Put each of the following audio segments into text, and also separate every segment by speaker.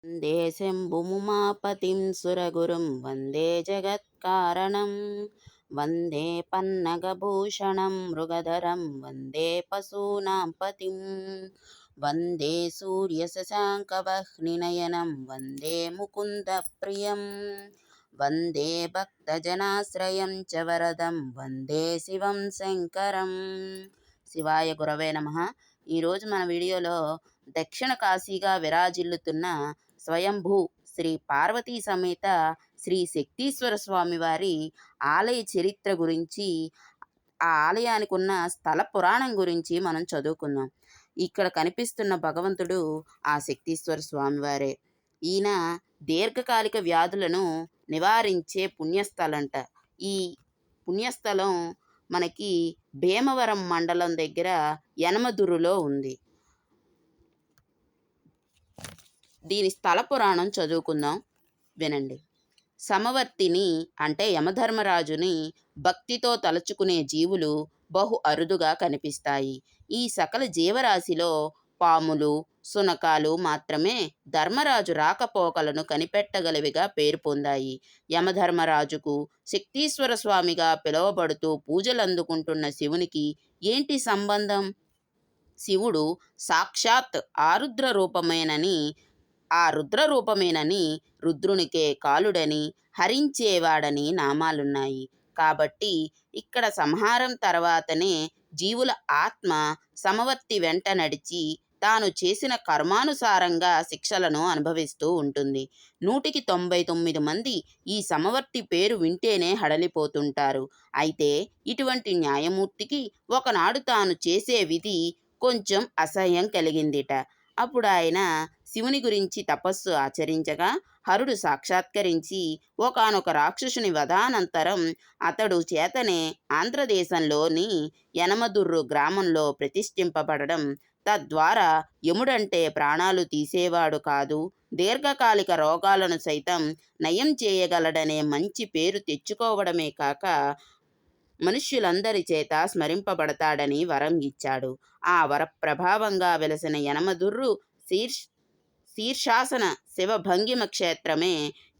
Speaker 1: వందే శంభుముమాపతిం సురగురుం వందే జగత్కారణం వందే పన్నగభూషణం మృగధరం వందే పశూనాం పతిం వందే సూర్యశశాంకవహ్నినయనం వందే ముకుందప్రియం వందే భక్తజనాశ్రయం చ వరదం వందే శివం శంకరం. శివాయ గురవే నమః. ఈరోజు మన వీడియోలో దక్షిణ కాశీగా విరాజిల్లుతున్న స్వయంభూ శ్రీ పార్వతీ సమేత శ్రీ శక్తీశ్వర స్వామి వారి ఆలయ చరిత్ర గురించి, ఆ ఆలయానికి ఉన్న స్థల పురాణం గురించి మనం చదువుకుందాం. ఇక్కడ కనిపిస్తున్న భగవంతుడు ఆ శక్తీశ్వర స్వామివారే. ఈయన దీర్ఘకాలిక వ్యాధులను నివారించే పుణ్యస్థలంట. ఈ పుణ్యస్థలం మనకి భీమవరం మండలం దగ్గర యనమదురులో ఉంది. దీని స్థల పురాణం చదువుకుందాం, వినండి. సమవర్తిని అంటే యమధర్మరాజుని భక్తితో తలుచుకునే జీవులు బహు అరుదుగా కనిపిస్తాయి. ఈ సకల జీవరాశిలో పాములు, శునకాలు మాత్రమే ధర్మరాజు రాకపోకలను కనిపెట్టగలివిగా పేరు పొందాయి. యమధర్మరాజుకు శక్తీశ్వర స్వామిగా పిలువబడుతూ పూజలందుకుంటున్న శివునికి ఏంటి సంబంధం? శివుడు సాక్షాత్ ఆ రుద్ర రూపమేనని, రుద్రునికే కాలుడని, హరించేవాడని నామాలున్నాయి. కాబట్టి ఇక్కడ సంహారం తర్వాతనే జీవుల ఆత్మ సమవర్తి వెంట నడిచి తాను చేసిన కర్మానుసారంగా శిక్షలను అనుభవిస్తూ ఉంటుంది. 199 మంది ఈ సమవర్తి పేరు వింటేనే హడలిపోతుంటారు. అయితే ఇటువంటి న్యాయమూర్తికి ఒకనాడు తాను చేసే విధి కొంచెం అసహ్యం కలిగిందిట. అప్పుడు ఆయన శివుని గురించి తపస్సు ఆచరించగా హరుడు సాక్షాత్కరించి ఒకానొక రాక్షసుని వధానంతరం అతడు చేతనే ఆంధ్రదేశంలోని యనమదుర్రు గ్రామంలో ప్రతిష్ఠింపబడడం, తద్వారా యముడంటే ప్రాణాలు తీసేవాడు కాదు, దీర్ఘకాలిక రోగాలను సైతం నయం చేయగలడనే మంచి పేరు తెచ్చుకోవడమే కాక మనుష్యులందరి చేత స్మరింపబడతాడని వరం ఇచ్చాడు. ఆ వర ప్రభావంగా వెలసిన యనమదుర్రు శీర్షాసన శివభంగిమ క్షేత్రమే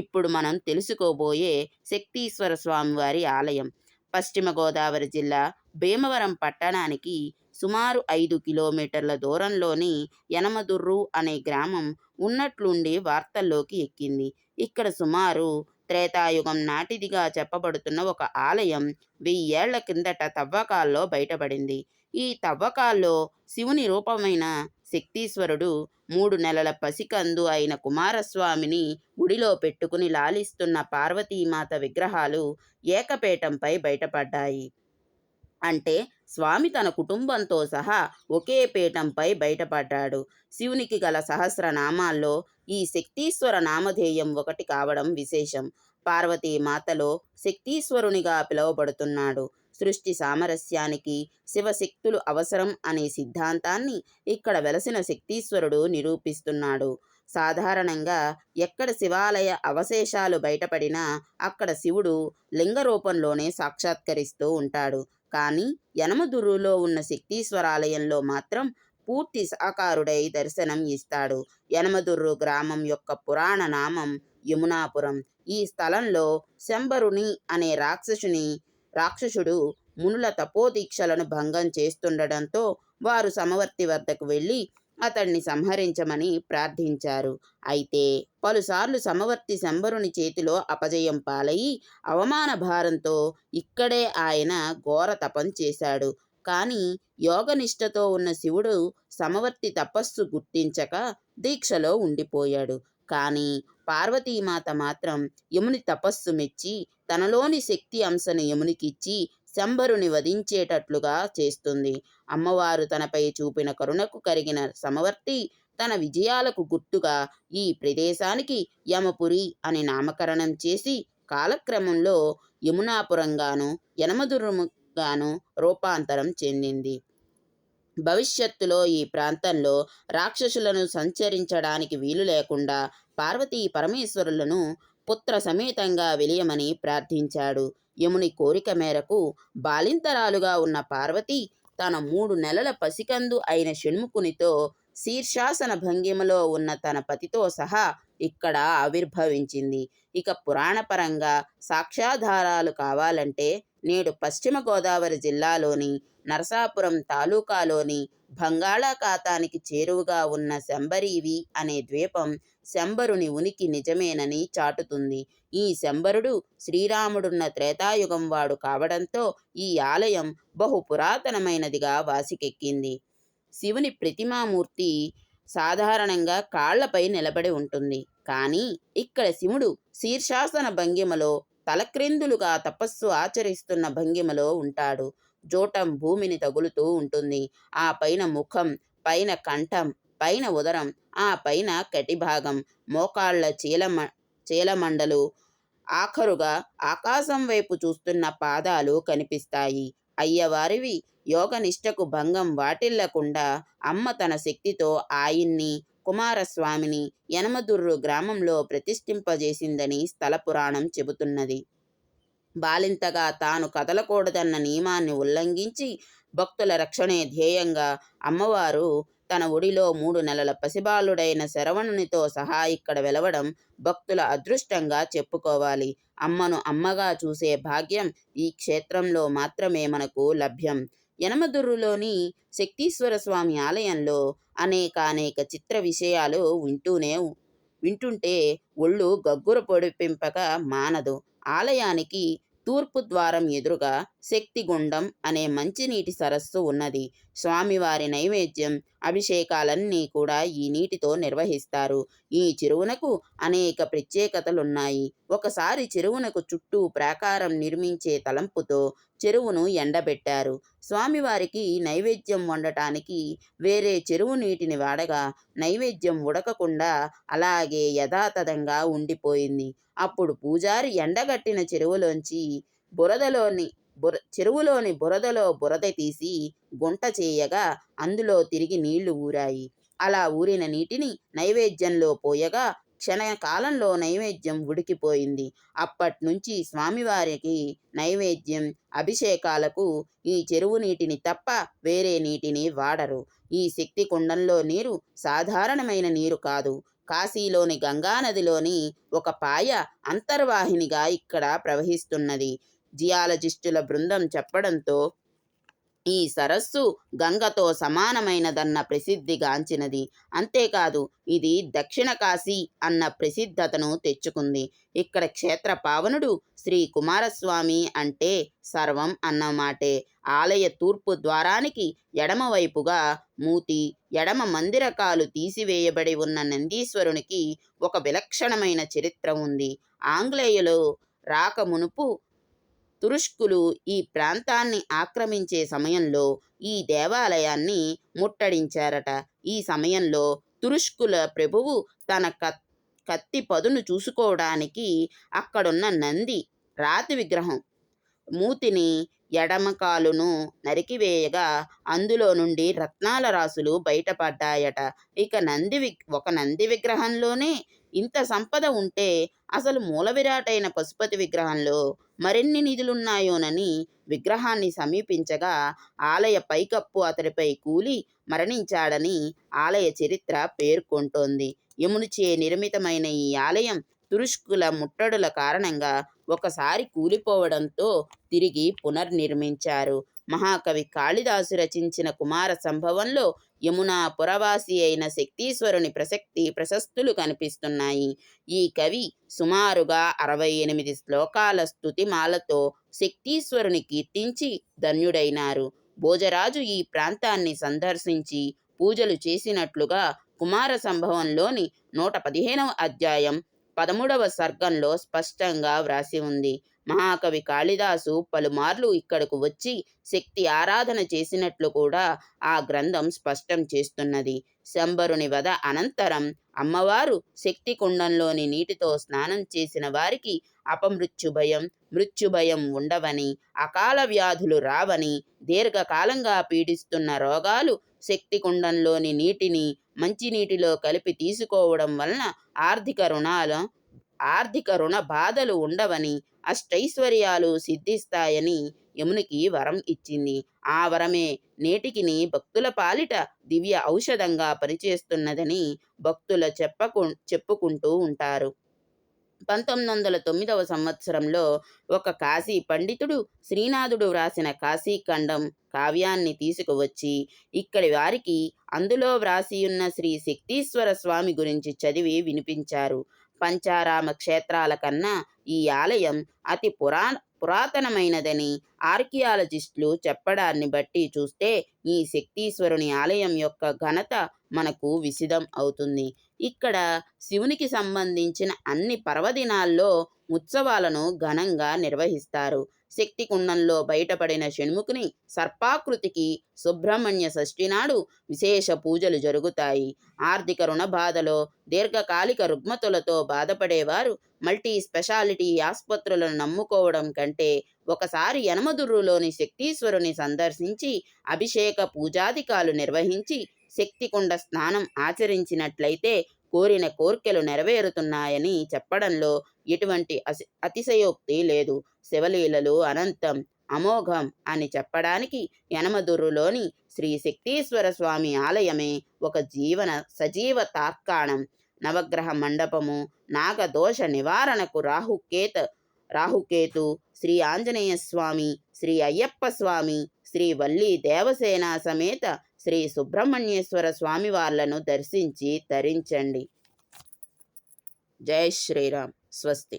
Speaker 1: ఇప్పుడు మనం తెలుసుకోబోయే శక్తీశ్వర స్వామివారి ఆలయం. పశ్చిమ గోదావరి జిల్లా భీమవరం పట్టణానికి సుమారు 5 కిలోమీటర్ల దూరంలోని యనమదుర్రు అనే గ్రామం ఉన్నట్లుండి వార్తల్లోకి ఎక్కింది. ఇక్కడ సుమారు త్రేతాయుగం నాటిదిగా చెప్పబడుతున్న ఒక ఆలయం 1000 ఏళ్ల కిందట తవ్వకాల్లో బయటపడింది. ఈ తవ్వకాల్లో శివుని రూపమైన శక్తీశ్వరుడు 3 నెలల పసికందు అయిన కుమారస్వామిని గుడిలో పెట్టుకుని లాలిస్తున్న పార్వతీమాత విగ్రహాలు ఏకపీఠంపై బయటపడ్డాయి. అంటే స్వామి తన కుటుంబంతో సహా ఒకే పీఠంపై బయటపడ్డాడు. శివునికి గల సహస్రనామాల్లో ఈ శక్తీశ్వర నామధేయం ఒకటి కావడం విశేషం. పార్వతీమాతలో శక్తీశ్వరునిగా పిలువబడుతున్నాడు. సృష్టి సామరస్యానికి శివశక్తులు అవసరం అనే సిద్ధాంతాన్ని ఇక్కడ వెలసిన శక్తీశ్వరుడు నిరూపిస్తున్నాడు. సాధారణంగా ఎక్కడ శివాలయ అవశేషాలు బయటపడినా అక్కడ శివుడు లింగ రూపంలోనే సాక్షాత్కరిస్తూ ఉంటాడు. కానీ యనమదుర్రులో ఉన్న శక్తీశ్వరాలయంలో మాత్రం పూర్తి సాకారుడై దర్శనం ఇస్తాడు. యనమదుర్రు గ్రామం యొక్క పురాణ నామం యమునాపురం. ఈ స్థలంలో శంబరుని అనే రాక్షసుడు మునుల తపోదీక్షలను భంగం చేస్తుండడంతో వారు సమవర్తి వద్దకు వెళ్ళి అతన్ని సంహరించమని ప్రార్థించారు. అయితే పలుసార్లు సమవర్తి శంబరుని చేతిలో అపజయం పాలయి అవమాన భారంతో ఇక్కడే ఆయన ఘోర తపం చేశాడు. కానీ యోగనిష్టతో ఉన్న శివుడు సమవర్తి తపస్సు గుర్తించక దీక్షలో ఉండిపోయాడు. కానీ పార్వతీమాత మాత్రం యముని తపస్సు మెచ్చి తనలోని శక్తి అంశను యమునికిచ్చి శంబరుని వధించేటట్లుగా చేస్తుంది. అమ్మవారు తనపై చూపిన కరుణకు కరిగిన సమవర్తి తన విజయాలకు గుర్తుగా ఈ ప్రదేశానికి యమపురి అని నామకరణం చేసి కాలక్రమంలో యమునాపురంగాను యనమదుర్రుగాను రూపాంతరం చెందింది. భవిష్యత్తులో ఈ ప్రాంతంలో రాక్షసులను సంచరించడానికి వీలు లేకుండా పార్వతీ పరమేశ్వరులను పుత్ర సమేతంగా వెలియమని ప్రార్థించాడు. యముని కోరిక మేరకు బాలింతరాలుగా ఉన్న పార్వతి తన 3 నెలల పసికందు అయిన షణ్ముఖునితో శీర్షాసన భంగిమలో ఉన్న తన పతితో సహా ఇక్కడ ఆవిర్భవించింది. ఇక పురాణపరంగా సాక్ష్యాధారాలు కావాలంటే నేడు పశ్చిమ గోదావరి జిల్లాలోని నరసాపురం తాలూకాలోని బంగాళాఖాతానికి చేరువగా ఉన్న శంబరీవి అనే ద్వీపం శంబరుని ఉనికి నిజమేనని చాటుతుంది. ఈ శంబరుడు శ్రీరాముడున్న త్రేతాయుగం వాడు కావడంతో ఈ ఆలయం బహు పురాతనమైనదిగా వాసికెక్కింది. శివుని ప్రతిమామూర్తి సాధారణంగా కాళ్లపై నిలబడి ఉంటుంది. కానీ ఇక్కడ శివుడు శీర్షాసన భంగిమలో తలక్రిందులుగా తపస్సు ఆచరిస్తున్న భంగిమలో ఉంటాడు. జోటం భూమిని తగులుతూ ఉంటుంది. ఆ పైన ముఖం, పైన కంఠం, పైన ఉదరం, ఆ పైన కటిభాగం, మోకాళ్ల చీలమండలు, ఆఖరుగా ఆకాశం వైపు చూస్తున్న పాదాలు కనిపిస్తాయి. అయ్యవారివి యోగనిష్టకు భంగం వాటిల్లకుండా అమ్మ తన శక్తితో ఆయన్ని, కుమారస్వామిని యనమదుర్రు గ్రామంలో ప్రతిష్ఠింపజేసిందని స్థల పురాణం చెబుతున్నది. బాలింతగా తాను కదలకూడదన్న నియమాన్ని ఉల్లంఘించి భక్తుల రక్షణే ధ్యేయంగా అమ్మవారు తన ఒడిలో 3 నెలల పసిబాలుడైన శరవణునితో సహా ఇక్కడ వెలవడం భక్తుల అదృష్టంగా చెప్పుకోవాలి. అమ్మను అమ్మగా చూసే భాగ్యం ఈ క్షేత్రంలో మాత్రమే మనకు లభ్యం. యనమదుర్రులోని శక్తీశ్వర స్వామి ఆలయంలో అనేక చిత్ర విషయాలు వింటుంటే ఒళ్ళు గగ్గుర పొడిపింపక మానదు. ఆలయానికి తూర్పు ద్వారం ఎదురుగా శక్తిగుండం అనే మంచినీటి సరస్సు ఉన్నది. స్వామివారి నైవేద్యం, అభిషేకాలన్నీ కూడా ఈ నీటితో నిర్వహిస్తారు. ఈ చెరువునకు అనేక ప్రత్యేకతలున్నాయి. ఒకసారి చెరువునకు చుట్టూ ప్రాకారం నిర్మించే తలంపుతో చెరువును ఎండబెట్టారు. స్వామివారికి నైవేద్యం వండటానికి వేరే చెరువు నీటిని వాడగా నైవేద్యం ఉడకకుండా అలాగే యథాతథంగా ఉండిపోయింది. అప్పుడు పూజారి ఎండగట్టిన చెరువులోని బురదలో బురద తీసి గుంట చేయగా అందులో తిరిగి నీళ్లు ఊరాయి. అలా ఊరిన నీటిని నైవేద్యంలో పోయగా క్షణకాలంలో నైవేద్యం ఉడికిపోయింది. అప్పట్నుంచి స్వామివారికి నైవేద్యం, అభిషేకాలకు ఈ చెరువు నీటిని తప్ప వేరే నీటిని వాడరు. ఈ శక్తి కుండంలో నీరు సాధారణమైన నీరు కాదు. కాశీలోని గంగానదిలోని ఒక పాయ అంతర్వాహినిగా ఇక్కడ ప్రవహిస్తున్నది. జియాలజిస్టుల బృందం చెప్పడంతో ఈ సరస్సు గంగతో సమానమైనదన్న ప్రసిద్ధిగాంచినది. అంతేకాదు ఇది దక్షిణ కాశీ అన్న ప్రసిద్ధతను తెచ్చుకుంది. ఇక్కడ క్షేత్ర పావనుడు శ్రీ కుమారస్వామి అంటే సర్వం అన్నమాటే. ఆలయ తూర్పు ద్వారానికి ఎడమవైపుగా మూతి, ఎడమ మందిరకాలు తీసివేయబడి ఉన్న నందీశ్వరునికి ఒక విలక్షణమైన చరిత్ర ఉంది. ఆంగ్లేయులు రాకమునుపు తురుష్కులు ఈ ప్రాంతాన్ని ఆక్రమించే సమయంలో ఈ దేవాలయాన్ని ముట్టడించారట. ఈ సమయంలో తురుష్కుల ప్రభువు తన కత్తి పదును చూసుకోవడానికి అక్కడున్న నంది రాతి విగ్రహం మూతిని, ఎడమ కాలును నరికివేయగా అందులో నుండి రత్నాల రాసులు బయటపడ్డాయట. ఇక ఒక నంది విగ్రహంలోనే ఇంత సంపద ఉంటే అసలు మూల విరాటైన పశుపతి విగ్రహంలో మరెన్ని నిధులున్నాయోనని విగ్రహాన్ని సమీపించగా ఆలయ పైకప్పు అతడిపై కూలి మరణించాడని ఆలయ చరిత్ర పేర్కొంటోంది. యమునిచే నిర్మితమైన ఈ ఆలయం తురుష్కుల ముట్టడుల కారణంగా ఒకసారి కూలిపోవడంతో తిరిగి పునర్నిర్మించారు. మహాకవి కాళిదాసు రచించిన కుమార సంభవంలో యమునా పురవాసి అయిన శక్తీశ్వరుని ప్రశస్తులు కనిపిస్తున్నాయి. ఈ కవి సుమారుగా 68 శ్లోకాల స్తుతిమాలతో శక్తీశ్వరుని కీర్తించి ధన్యుడైనారు. భోజరాజు ఈ ప్రాంతాన్ని సందర్శించి పూజలు చేసినట్లుగా కుమార సంభవంలోని 115వ అధ్యాయం 13వ సర్గంలో స్పష్టంగా వ్రాసి ఉంది. మహాకవి కాళిదాసు పలుమార్లు ఇక్కడకు వచ్చి శక్తి ఆరాధన చేసినట్లు కూడా ఆ గ్రంథం స్పష్టం చేస్తున్నది. శంబరుని వధ అనంతరం అమ్మవారు శక్తి కుండంలోని నీటితో స్నానం చేసిన వారికి అపమృత్యుభయం, మృత్యుభయం ఉండవని, అకాల వ్యాధులు రావని, దీర్ఘకాలంగా పీడిస్తున్న రోగాలు శక్తి కుండంలోని నీటిని మంచినీటిలో కలిపి తీసుకోవడం వలన ఆర్థిక రుణ బాధలు ఉండవని, అష్టైశ్వర్యాలు సిద్ధిస్తాయని యమునికి వరం ఇచ్చింది. ఆ వరమే నేటికిని భక్తుల పాలిట దివ్య ఔషధంగా పనిచేస్తున్నదని భక్తులు చెప్పుకుంటూ ఉంటారు. 1909 సంవత్సరంలో ఒక కాశీ పండితుడు శ్రీనాథుడు వ్రాసిన కాశీఖండం కావ్యాన్ని తీసుకువచ్చి ఇక్కడి వారికి అందులో వ్రాసియున్న శ్రీ శక్తీశ్వర స్వామి గురించి చదివి వినిపించారు. పంచారామ క్షేత్రాల కన్నా ఈ ఆలయం అతి పురాతనమైనదని ఆర్కియాలజిస్టులు చెప్పడాన్ని బట్టి చూస్తే ఈ శక్తీశ్వరుని ఆలయం యొక్క ఘనత మనకు విసిదం అవుతుంది. ఇక్కడ శివునికి సంబంధించిన అన్ని పర్వదినాల్లో ఉత్సవాలను ఘనంగా నిర్వహిస్తారు. శక్తి కుండంలో బయటపడిన షణ్ముఖుని సర్పాకృతికి సుబ్రహ్మణ్య షష్ఠి నాడు విశేష పూజలు జరుగుతాయి. ఆర్థిక రుణ బాధలో, దీర్ఘకాలిక రుగ్మతులతో బాధపడేవారు మల్టీ స్పెషాలిటీ ఆసుపత్రులను నమ్ముకోవడం కంటే ఒకసారి యనమదుర్రులోని శక్తీశ్వరుని సందర్శించి అభిషేక పూజాధికాలు నిర్వహించి శక్తికుండ స్నానం ఆచరించినట్లయితే కోరిన కోర్కెలు నెరవేరుతున్నాయని చెప్పడంలో ఎటువంటి అతిశయోక్తి లేదు. శివలీలలు అనంతం, అమోఘం అని చెప్పడానికి యనమదుర్రులోని శ్రీ శక్తీశ్వర స్వామి ఆలయమే ఒక సజీవ తార్కాణం. నవగ్రహ మండపము, నాగదోష నివారణకు రాహుకేతు, శ్రీ ఆంజనేయ స్వామి, శ్రీ అయ్యప్ప స్వామి, శ్రీ వల్లి దేవసేన సమేత శ్రీ సుబ్రహ్మణ్యేశ్వర స్వామి వార్లను దర్శించి తరించండి. జై శ్రీరామ్. స్వస్తి.